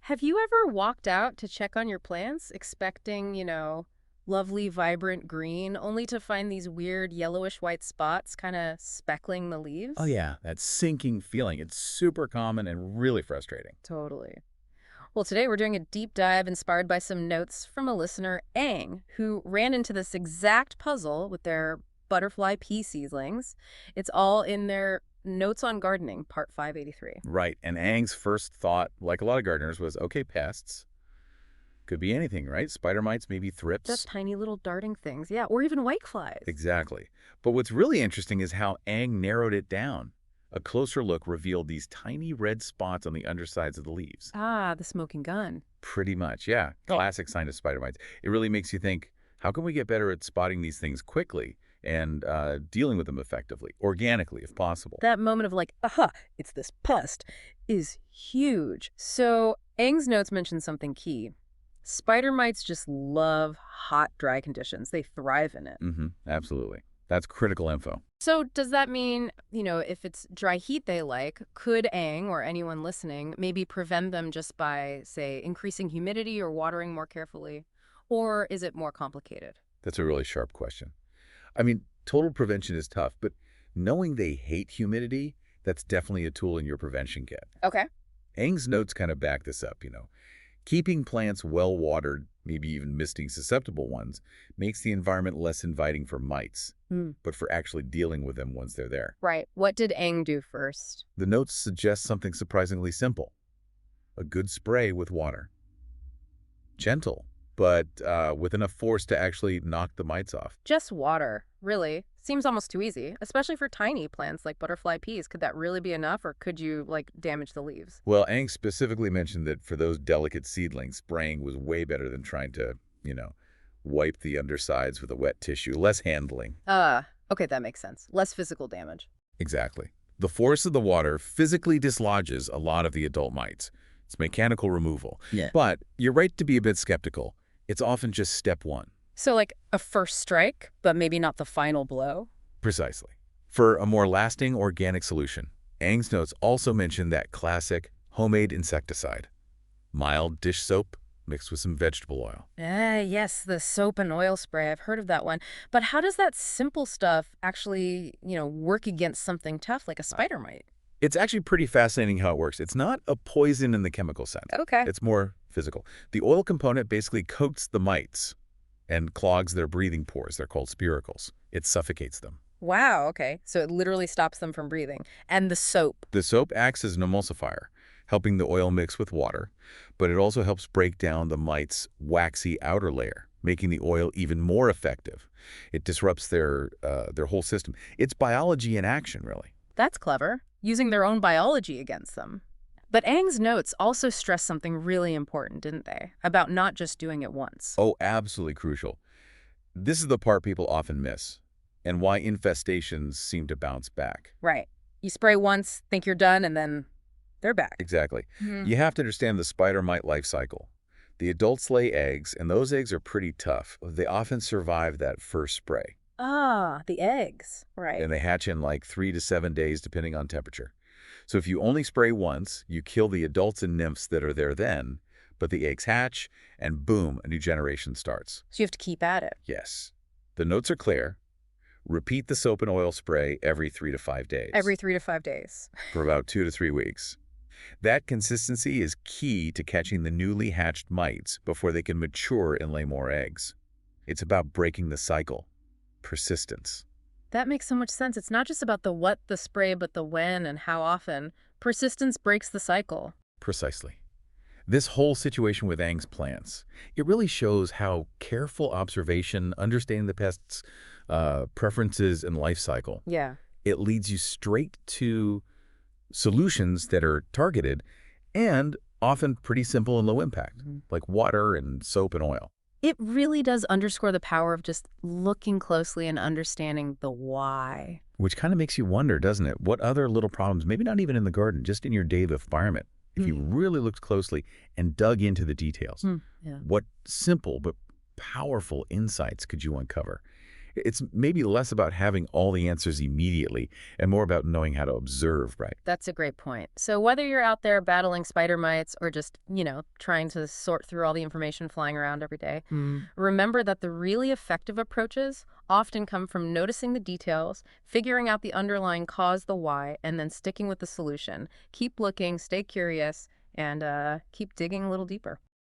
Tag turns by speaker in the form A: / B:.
A: Have you ever walked out to check on your plants, expecting, lovely, vibrant green, only to find these weird yellowish-white spots kind of speckling the
B: Oh
A: leaves?
B: yeah, that sinking feeling. It's super common and really frustrating.
A: Totally. Well, today we're doing a deep dive inspired by some notes from a listener, Ang, who ran into this exact puzzle with their butterfly pea seedlings. It's all in their Notes on Gardening, part 583.
B: Right, and Ang's first thought, like a lot of gardeners, was, okay, pests. Could be anything, right? Spider mites, maybe
A: Just
B: thrips.
A: tiny little darting things. Yeah, or even whiteflies.
B: Exactly. But what's really interesting is how Ang narrowed it down. A closer look revealed these tiny red spots on the undersides of the leaves.
A: Ah, the smoking gun.
B: Pretty much, yeah. Classic sign of spider mites. It really makes you think, how can we get better at spotting these things quickly and dealing with them effectively, organically if possible?
A: That moment of like, aha, it's this pest, is huge. So Eng's notes mention something key. Spider mites just love hot, dry conditions. They thrive in it.
B: Absolutely. That's critical info.
A: So does that mean, if it's dry heat they like, could Eng or anyone listening maybe prevent them just by, say, increasing humidity or watering more carefully? Or is it more complicated?
B: That's a really sharp question. I mean, total prevention is tough, but knowing they hate humidity, that's definitely a tool in your prevention kit.
A: Okay.
B: Eng's notes kind of back this up. Keeping plants well-watered, maybe even misting susceptible ones, makes the environment less inviting for mites, but for actually dealing with them once they're there.
A: Right. What did Eng do first?
B: The notes suggest something surprisingly simple. A good spray with water. Gentle, but with enough force to actually knock the mites off.
A: Just water, really. Seems almost too easy, especially for tiny plants like butterfly peas. Could that really be enough, or could you, damage the leaves?
B: Well, Ang specifically mentioned that for those delicate seedlings, spraying was way better than trying to, wipe the undersides with a wet tissue. Less handling.
A: Okay, that makes sense. Less physical damage.
B: Exactly. The force of the water physically dislodges a lot of the adult mites. It's mechanical removal.
A: Yeah.
B: But you're right to be a bit skeptical. It's often just step one.
A: So, like a first strike, but maybe not the final blow?
B: Precisely. For a more lasting organic solution, Ang's notes also mention that classic homemade insecticide. Mild dish soap mixed with some vegetable oil.
A: Yes, the soap and oil spray. I've heard of that one. But how does that simple stuff actually, work against something tough like a spider mite?
B: It's actually pretty fascinating how it works. It's not a poison in the chemical sense.
A: Okay.
B: It's more physical. The oil component basically coats the mites and clogs their breathing pores. They're called spiracles. It suffocates them.
A: Wow, okay. So it literally stops them from breathing. And the soap.
B: The soap acts as an emulsifier, helping the oil mix with water, but it also helps break down the mite's waxy outer layer, making the oil even more effective. It disrupts their whole system. It's biology in action, really.
A: That's clever, using their own biology against them. But Ang's notes also stress something really important, didn't they? About not just doing it once.
B: Oh, absolutely crucial. This is the part people often miss, and why infestations seem to bounce back.
A: Right. You spray once, think you're done, and then they're back.
B: Exactly. You have to understand the spider mite life cycle. The adults lay eggs, and those eggs are pretty tough. They often survive that first spray.
A: Ah, the eggs. Right.
B: And they hatch in like 3 to 7 days, depending on temperature. So if you only spray once, you kill the adults and nymphs that are there then, but the eggs hatch, and boom, a new generation starts.
A: So you have to keep at it.
B: Yes. The notes are clear. Repeat the soap and oil spray every 3 to 5 days.
A: Every 3 to 5 days.
B: For about 2 to 3 weeks. That consistency is key to catching the newly hatched mites before they can mature and lay more eggs. It's about breaking the cycle. Persistence.
A: That makes so much sense. It's not just about the what, the spray, but the when and how often. Persistence breaks the cycle.
B: Precisely. This whole situation with Ang's plants, it really shows how careful observation, understanding the pest's preferences and life cycle,
A: Yeah.
B: it leads you straight to solutions that are targeted and often pretty simple and low impact, like water and soap and oil.
A: It really does underscore the power of just looking closely and understanding the why.
B: Which kind of makes you wonder, doesn't it? What other little problems, maybe not even in the garden, just in your daily environment, if you really looked closely and dug into the details,
A: Yeah.
B: what simple but powerful insights could you uncover? It's maybe less about having all the answers immediately and more about knowing how to observe, right?
A: That's a great point. So whether you're out there battling spider mites or just, trying to sort through all the information flying around every day,
B: Mm.
A: remember that the really effective approaches often come from noticing the details, figuring out the underlying cause, the why, and then sticking with the solution. Keep looking, stay curious, and keep digging a little deeper.